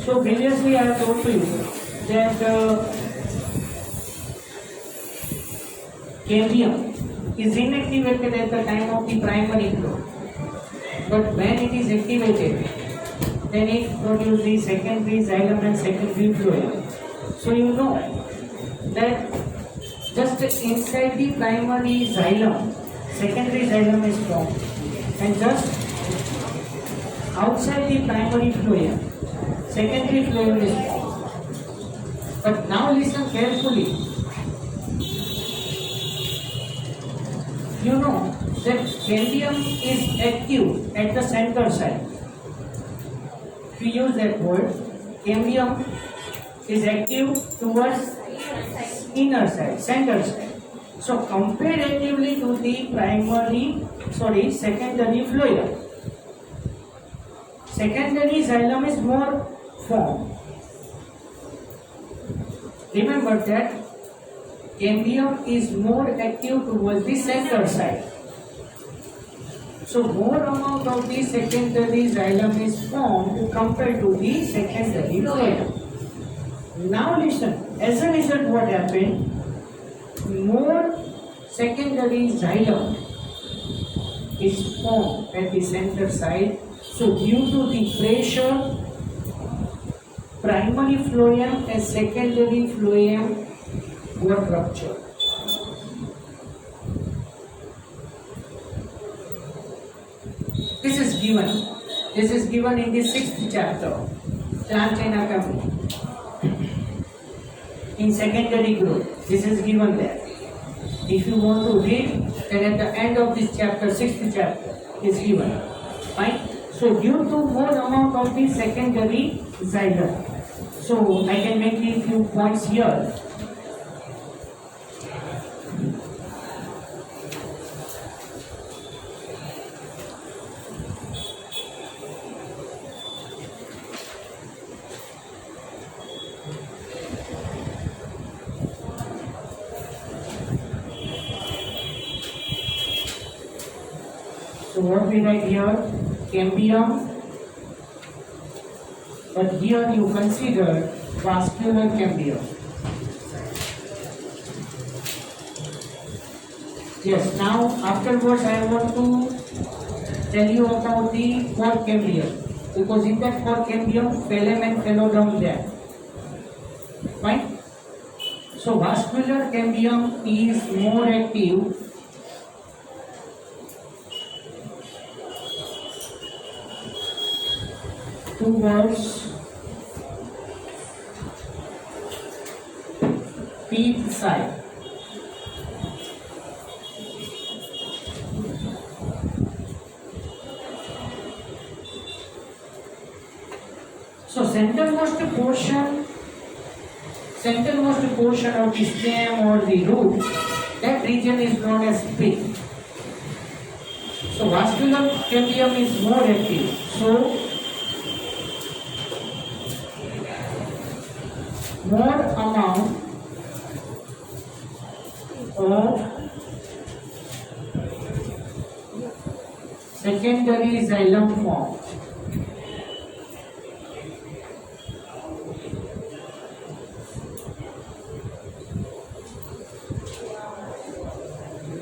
So previously I have told to you that cambium is inactivated at the time of the primary flow, but when it is activated, then it produces the secondary xylem and secondary phloem. So you know that just inside the primary xylem, secondary xylem is formed, and just outside the primary phloem, secondary phloem is formed. But now listen carefully. You know that cambium is active at the center side. If you use that word, cambium is active towards inner side, center side. So comparatively to the secondary phloem, secondary xylem is more formed. Remember that cambium is more active towards the center side. So more amount of the secondary xylem is formed compared to the secondary phloem. Now listen, as a result what happened? More secondary xylem is formed at the center side. So due to the pressure, primary phloem and secondary phloem were ruptured. This is given in the 6th chapter, plant anatomy. In secondary growth, this is given there. If you want to read, then at the end of this chapter, 6th chapter is given. Fine. So due to more amount of the secondary xylem, so I can make a few points here. So what we write here, cambium, but here you consider vascular cambium. Yes, now afterwards I want to tell you about the core cambium, because in that core cambium, phloem and phloem there. Fine? So vascular cambium is more active towards peak side. So centermost portion of the stem or the root, that region is known as pith. So vascular cambium is more active. So more amount of secondary xylem formed.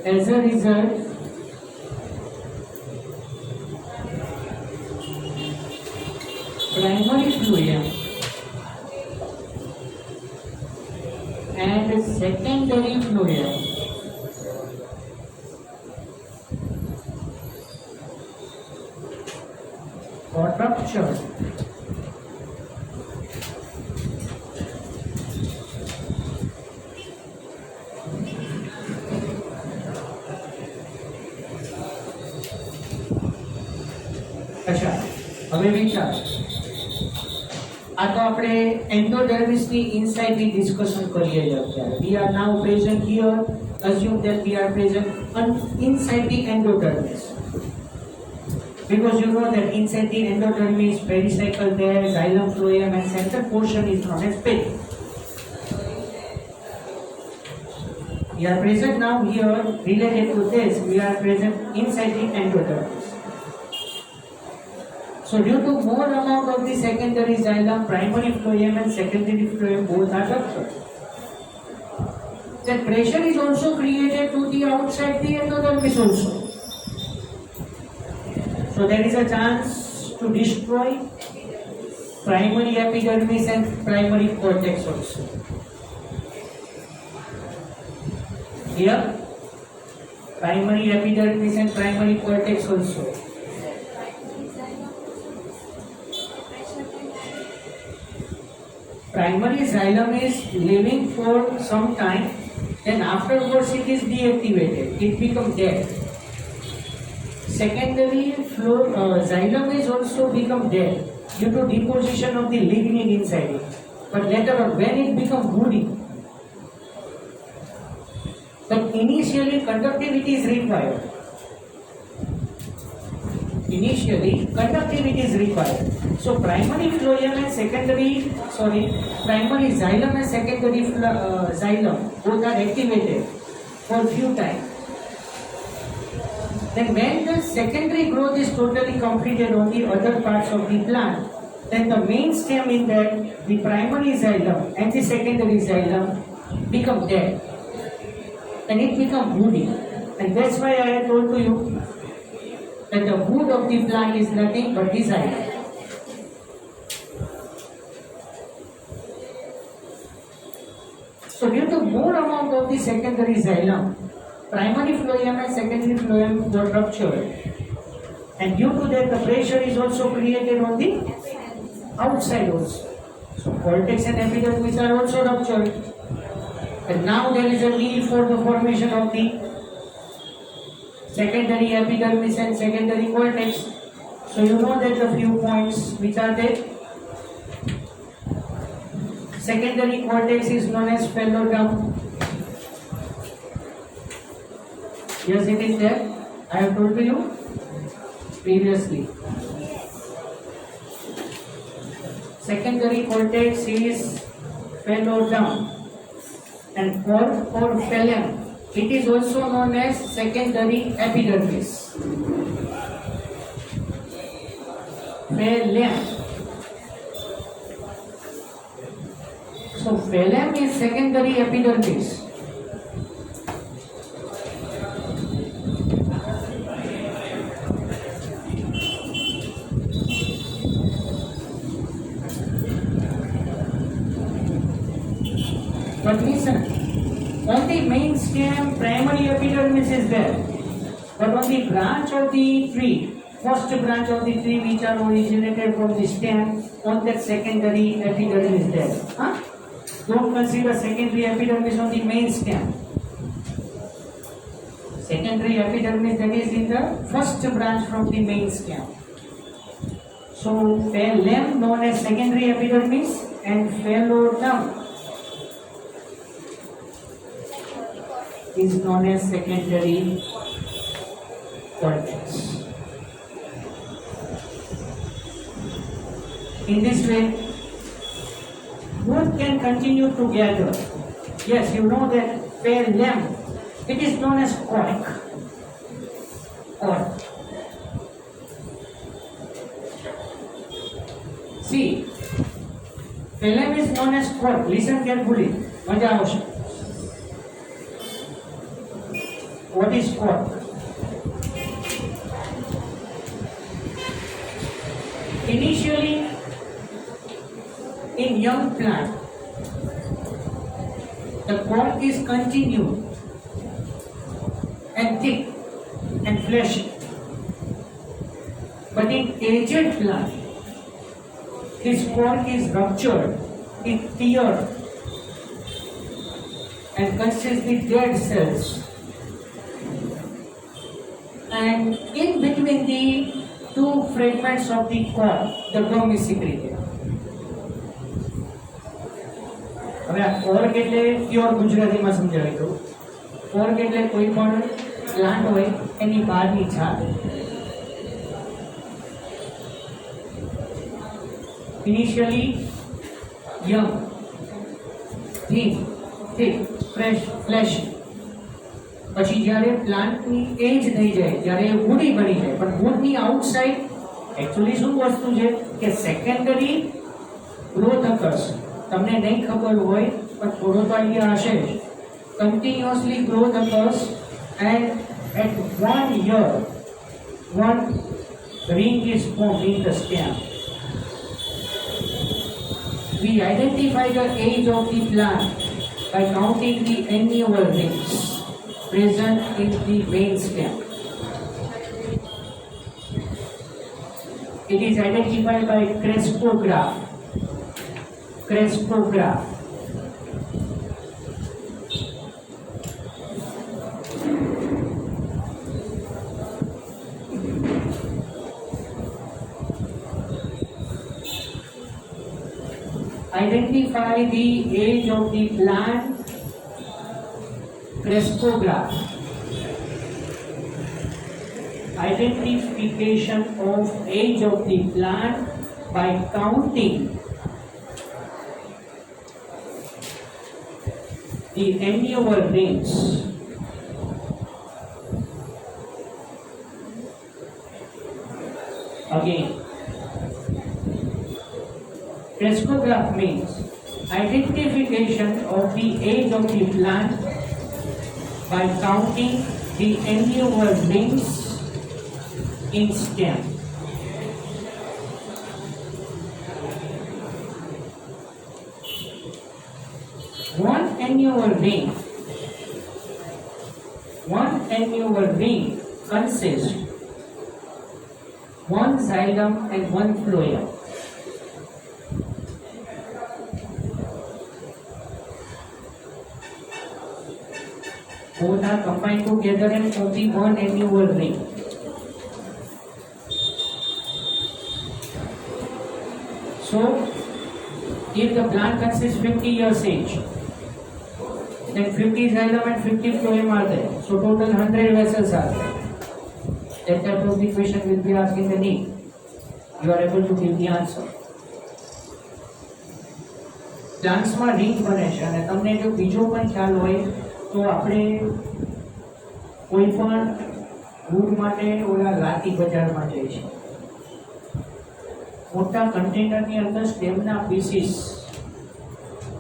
As a result, primary phloem and secondary phloem got ruptured. अच्छा, હવે વિચાર આ તો આપણે એન્ડોડર્મિસની ઇનસાઇડની discussion કરીએ છીએ અત્યારે. We are now present here. Assume that we are present inside the endodermis. Because you know that inside the endodermis, pericycle there, xylem, phloem, and center portion is known as pith. We are present now here. Related to this, we are present inside the endodermis. So due to more amount of the secondary xylem, primary phloem and secondary phloem both are ruptured. Then pressure is also created to the outside the endodermis also. So there is a chance to destroy primary epidermis and primary cortex also. Here, primary epidermis and primary cortex also. Primary xylem is living for some time, then afterwards it is deactivated, it becomes dead. Secondary xylem is also become dead due to deposition of the lignin inside it. But later on, when it becomes woody, but initially conductivity is required. Initially, conductivity is required. So primary phloem and primary xylem and secondary xylem both are activated for few time. Then when the secondary growth is totally completed on the other parts of the plant, then the main stem in that, the primary xylem and the secondary xylem become dead. And it becomes woody. And that's why I have told to you that the wood of the plant is nothing but the xylem. So due to more amount of the secondary xylem, primary phloem and secondary phloem got ruptured. And due to that, the pressure is also created on the outside also. So cortex and epidermis are also ruptured. And now there is a need for the formation of the secondary epidermis and secondary cortex. So you know that the few points which are there. Secondary cortex is known as phalloderm. Yes, it is there. I have told to you previously. Secondary cortex is phalloderm. And for phloem, it is also known as secondary epidermis. Phloem. So phloem is secondary epidermis. But listen, on the main stem, primary epidermis is there. But on the branch of the tree, first branch of the tree which are originated from the stem, on that secondary epidermis is there. Huh? Don't consider secondary epidermis on the main stem. Secondary epidermis, that is in the first branch from the main stem. So phloem known as secondary epidermis and phalloderm is known as secondary cortex. In this way, both can continue together. Yes, you know that phloem, it is known as cork. Cork. See, phloem is known as cork. Listen carefully. मजा आवश्यक. What is cork? Initially, in young plant, the cork is continued and thick and fleshy. But in aged plant, this cork is ruptured, it tears and consists with dead cells. And in between the two fragments of the cork, the gum is secreted. હવે આ cork એટલે pure ગુજરાતીમાં સમજાવી દઉં. Cork એટલે કોઈ પણ plant હોય એની બહારની છાલ. Initially young, thin, thick, fresh, fleshy. પછી જ્યારે પ્લાન્ટની એજ થઈ જાય, જ્યારે વુડી બની જાય, પણ વુડની આઉટસાઇડ एक्चुअली શું વસ્તુ છે કે સેકન્ડરી ગ્રોથ occurs. તમને નહીં ખબર હોય પણ થોડો તો આઈડિયા હશે જ. Continuously growth occurs and at 1 year one ring is formed in the stem. We identify the age of the plant by counting the annual rings present in the main stem. It is identified by crespograph. Crespograph. Identify the age of the plant. Crespograph. Identification of age of the plant by counting the annual rings. Again, crespograph means identification of the age of the plant by counting the annual rings in stem. One annual ring consists one xylem and one phloem. Both are combined together and form the one annual ring. So, if the plant consists 50 years age, then 50 xylem and 50 phloem are there. So total 100 vessels are there. That type of the question will be asked in the NEET. You are able to give the answer. પ્લાન્ટ્સમાં ring બને છે અને તમને જો બીજો પણ ખ્યાલ હોય તો આપણે કોઈ પણ વુડ માટે ઓલા લાતી બજારમાં જઈએ છીએ, મોટા કન્ટેનરની અંદર સ્ટેમના pieces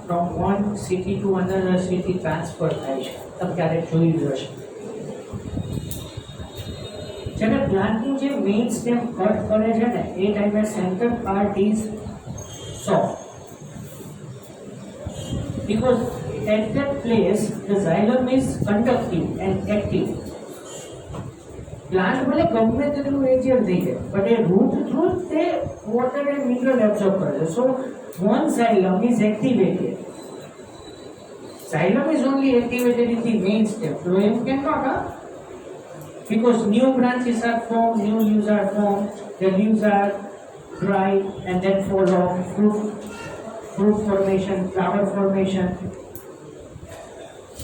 from one city to another city transfer થાય છે. તમે ક્યારેક જોયું હશે. જ્યારે પ્લાન્ટનું જે મેઇન સ્ટેમ કટ કરે છે ને એ ટાઈમે centre part is soft, because at that place the xylem is conductive and active. Plant ભલે ગમે તેટલું એજિયર થઈ જાય બટ એ રૂટ થ્રુ તે વોટર એન્ડ મિનરલ એબ્સોર્બ કરે છે. સો one xylem is activated. Xylem is only activated in the main stem. Phloem cannot, because new branches are formed, new leaves are formed, the leaves are dry and then fall off. Fruit formation, flower formation,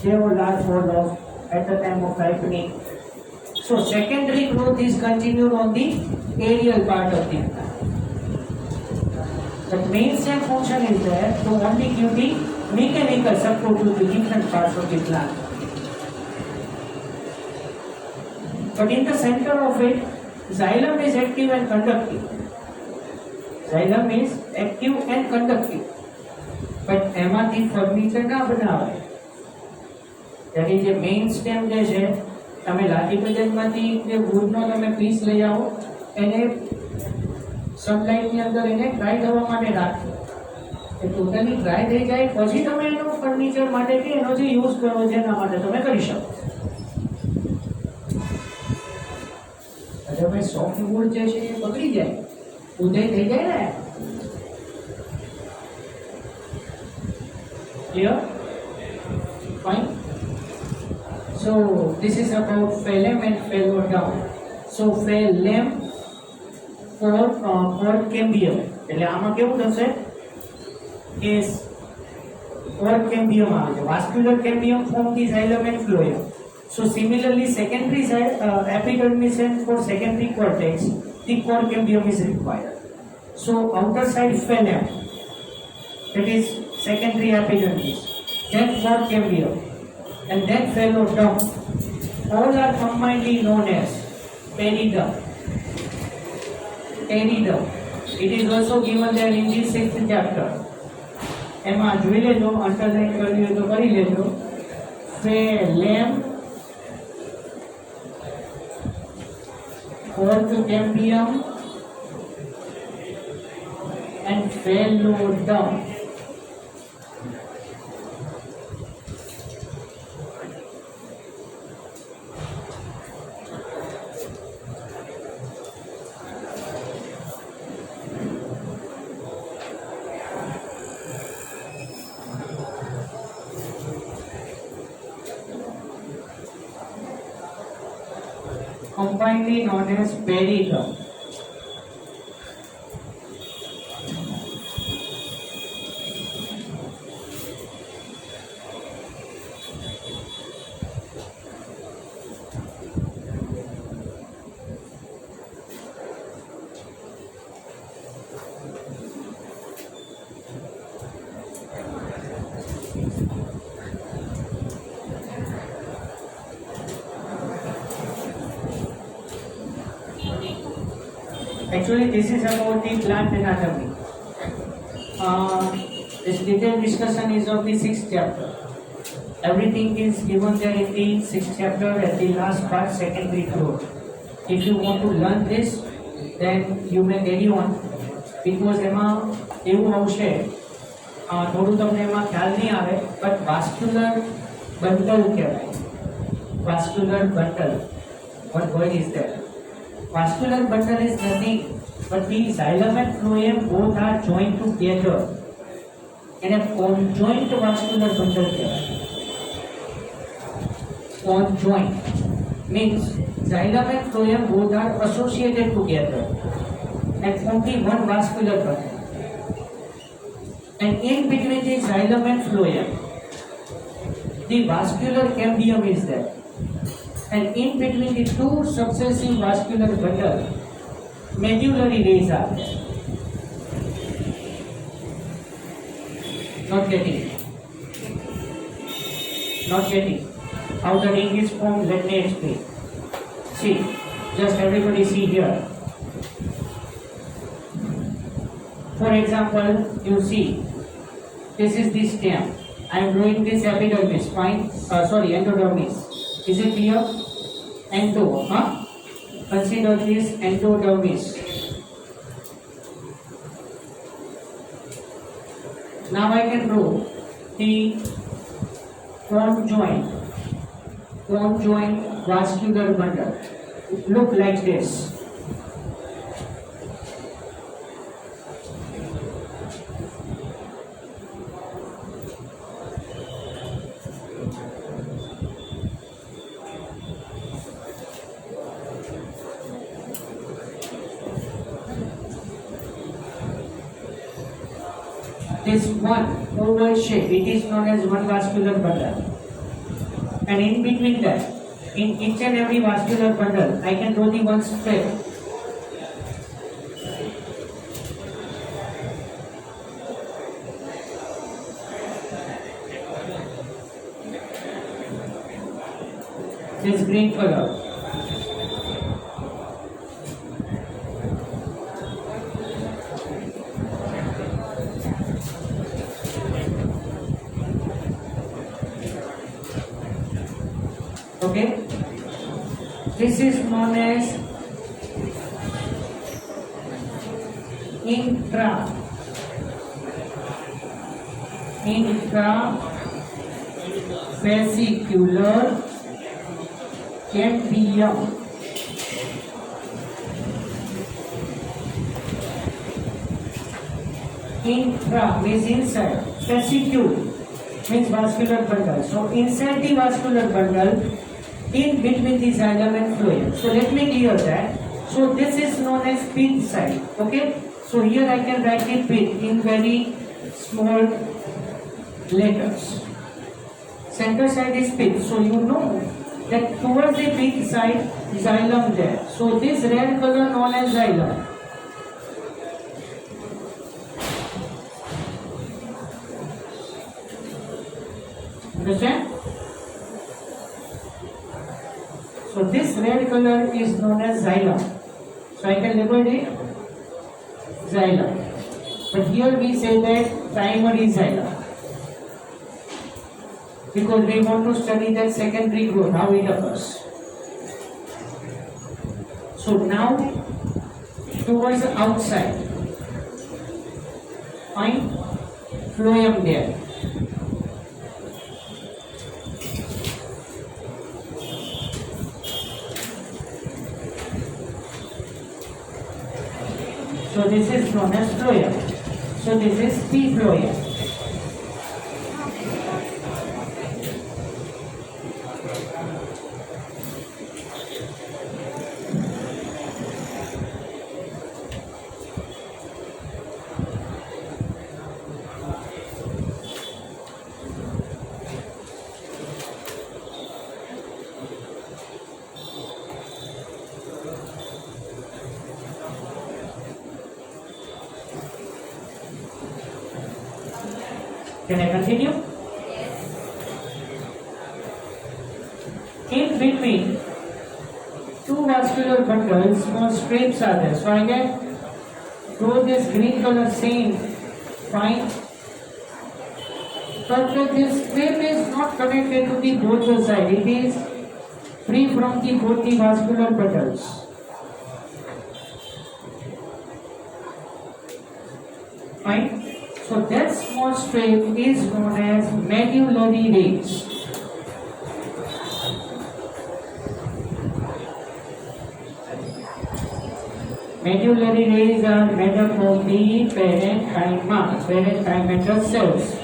they all are fall off at the time of ripening. So secondary growth is continued on the aerial part of the plant. The main stem function is there to only give the mechanical support to the different parts of the plant. But in the center of it, xylem is active and conductive. Xylem is active and conductive. But એમાંથી furniture ના બનાવાય. ત્યારે જે main stem જે છે તમે લાઠી બજારમાંથી જે વુડનો તમે પીસ લઈ આવો એને સનલાઇટની અંદર એને ડ્રાય થવા માટે રાખો. એ ટોટલી ડ્રાય થઈ જાય પછી તમે એનો ફર્નિચર માટે કે એનો જે યુઝ કરો છે એના માટે તમે કરી શકો. અરે ભાઈ સોફ્ટ વુડ જે છે એ પકડી જાય, ઉદય થઈ જાય ને. Clear? Fine. So this is about phloem and phloem. So phloem for cambium. એટલે આમાં કેવું થશે કે for cambium આવે છે. Vascular cambium form the xylem and phloem. So similarly secondary epidermis and for secondary cortex the core cambium is required. So outer side phloem, that is secondary epidermis, then core cambium, and then phloem. All are combinedly known as periderm. pteridum. It is also given there in the 6th chapter. એમાં જોઈ લેજો, underline કરવી હોય તો કરી લેજો. phloem, 4th cambium and phallodum. Commonly known as pteridum. Actually, this is about the plant anatomy. This detailed discussion is of the 6th chapter. Everything is given there in the 6th chapter at the last part, secondary growth. If you want to learn this, then you may carry on, because એમાં એવું આવશે, થોડું તમને એમાં ખ્યાલ નહીં આવે, but vascular bundle કહેવાય. Vascular bundle. What word is that? Vascular bundle is nothing but the xylem and phloem both are joined together in a conjoint vascular bundle kehvaય. Conjoint means xylem and phloem both are associated together and form the one vascular bundle. And in between the xylem and phloem, the vascular cambium is there. And in between the two successive vascular bundles, medullary rays are there. Not getting. How the ring is formed, let me explain. See, just everybody see here. For example, you see, this is the stem. I am drawing this epidermis, endodermis. Is it clear? Endo, Consider this endodermis. Now I can draw the conjoint vascular bundle. Look like this. This one oval shape, it is known as one vascular bundle. And in between that, in each and every vascular bundle, I can draw the one strip. This green color. Okay, this is known as intravesicular cambium. Intra means inside, vesicule means vascular bundle. So inside the vascular bundle, in between the xylem and phloem. So let me clear that. So this is known as pith side. Okay. So here I can write the pith in very small letters. Center side is pith. So you know that towards the pith side, xylem there. So this red color known as xylem. Understand? So this red color is known as xylem. So I can label it xylem. But here we say that primary xylem. Because we want to study that secondary growth, how it occurs. So now, towards the outside, find phloem there. So this is known as phloem. So this is P phloem. Can I continue? In between two vascular bundles, small strips are there. So I can draw this green color same, fine. But this strip is not connected to the both side. It is free from the both the vascular bundles. Fine. So that small strip is known as medullary rays. Medullary rays are made up of the parenchymal cells.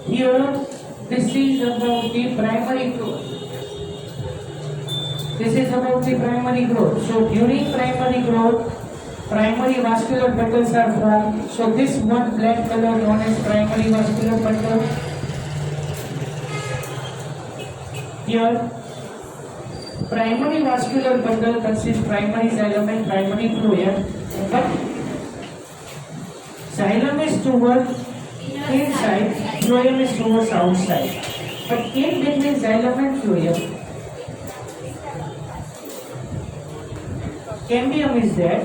Here, this is about the primary growth. This is about the primary growth. So during primary growth, primary vascular bundles are formed. So this one black color known as primary vascular bundle. Here, primary vascular bundle consists primary xylem and primary phloem. But xylem is towards inside, phloem is towards outside. But in between xylem and phloem, cambium is there.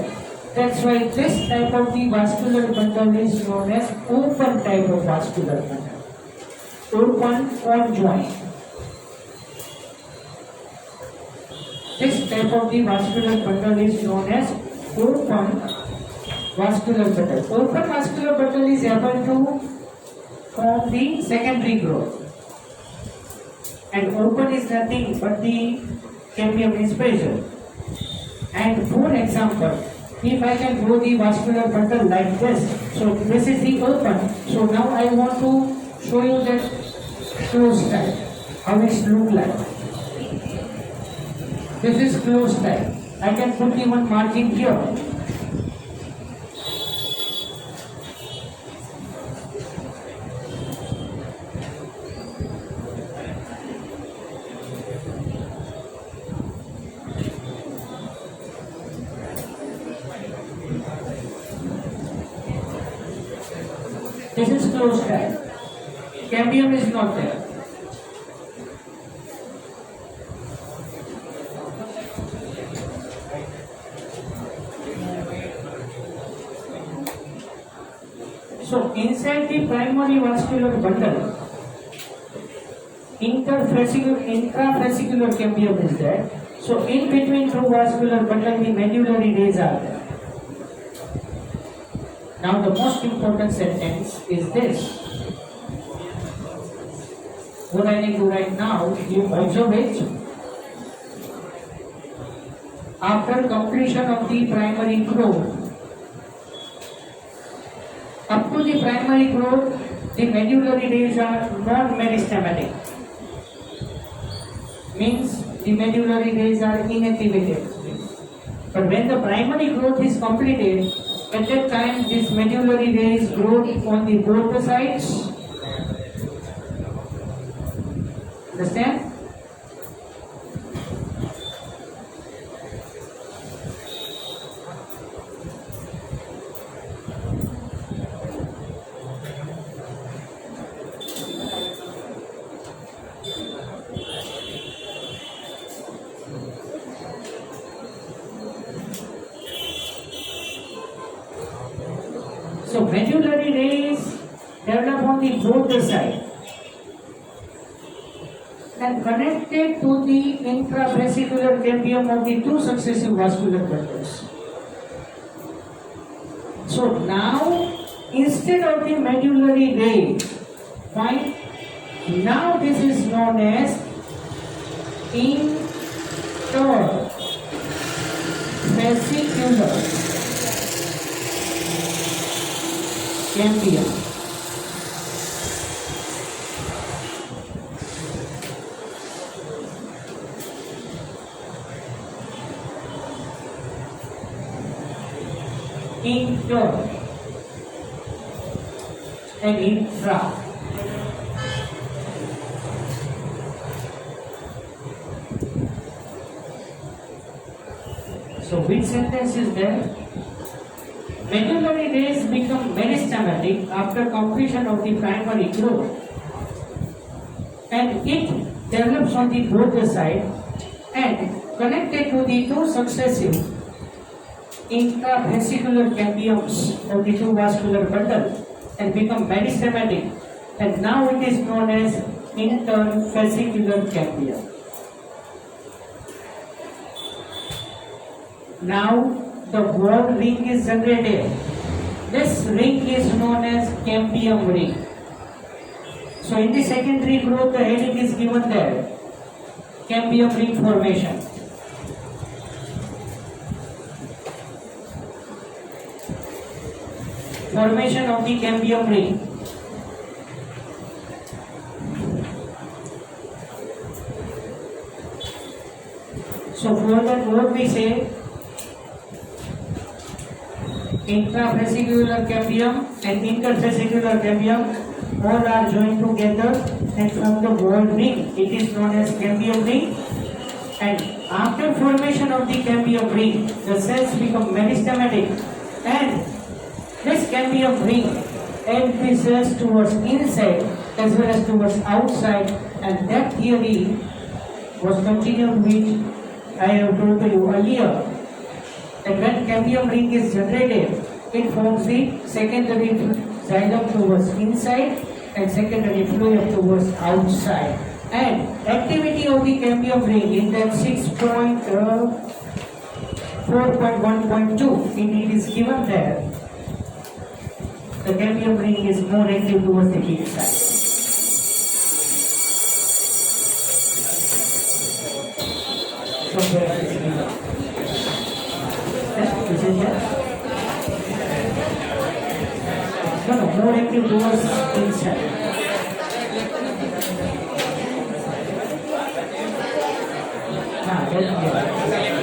That's why this type of the vascular bundle is known as open type of vascular bundle. Open or joint. This type of the vascular bundle is known as open vascular bundle. Open vascular bundle is able to form the secondary growth. And open is nothing but the cambium is present. And for example, if I can draw the vascular bundle like this, so this is the open. So now I want to show you that closed type, how it look like. This is closed type. I can put the one margin here. This is closed type. Cambium is not there. So inside the primary vascular bundle, intrafascicular cambium is there. So in between two vascular bundle, the medullary rays are there. Now the most important sentence is this. What I need to write now, you observe it. After completion of the primary growth, up to the primary growth, the medullary rays are non-meristematic. Means the medullary rays are inactivated. But when the primary growth is completed, at that time this medullary rays grow on the both the sides. Understand? So medullary rays develop on the both the side and connected to the intravesicular cambium of the two successive vascular bundles. So now instead of the medullary ray, fine, now this is known as intervesicular cambium. Inter and intra. So which sentence is there? Medullary rays become meristematic after completion of the primary growth, and it develops on the both the side and connected to the two successive intravesicular cambiums of the two vascular bundle and become meristematic, and now it is known as intervesicular cambium. Now the wall ring is generated. This ring is known as cambium ring. So in the secondary growth, the heading is given there, cambium ring formation. Formation of the cambium ring. So for that, what we say, intravesicular cambium and intervesicular cambium all are joined together and form the wall ring. It is known as cambium ring. And after formation of the cambium ring, the cells become meristematic, and this cambium ring empties the cells towards inside as well as towards outside, and that theory was continued which I have told you earlier. And when cambium ring is generated, it forms the secondary xylem towards inside and secondary phloem towards outside. And activity of the cambium ring in that 6.4.1.2, it is given there. The cambium ring is more active towards the deep side. So where is it? Is it here? No, more active towards inside. That's here.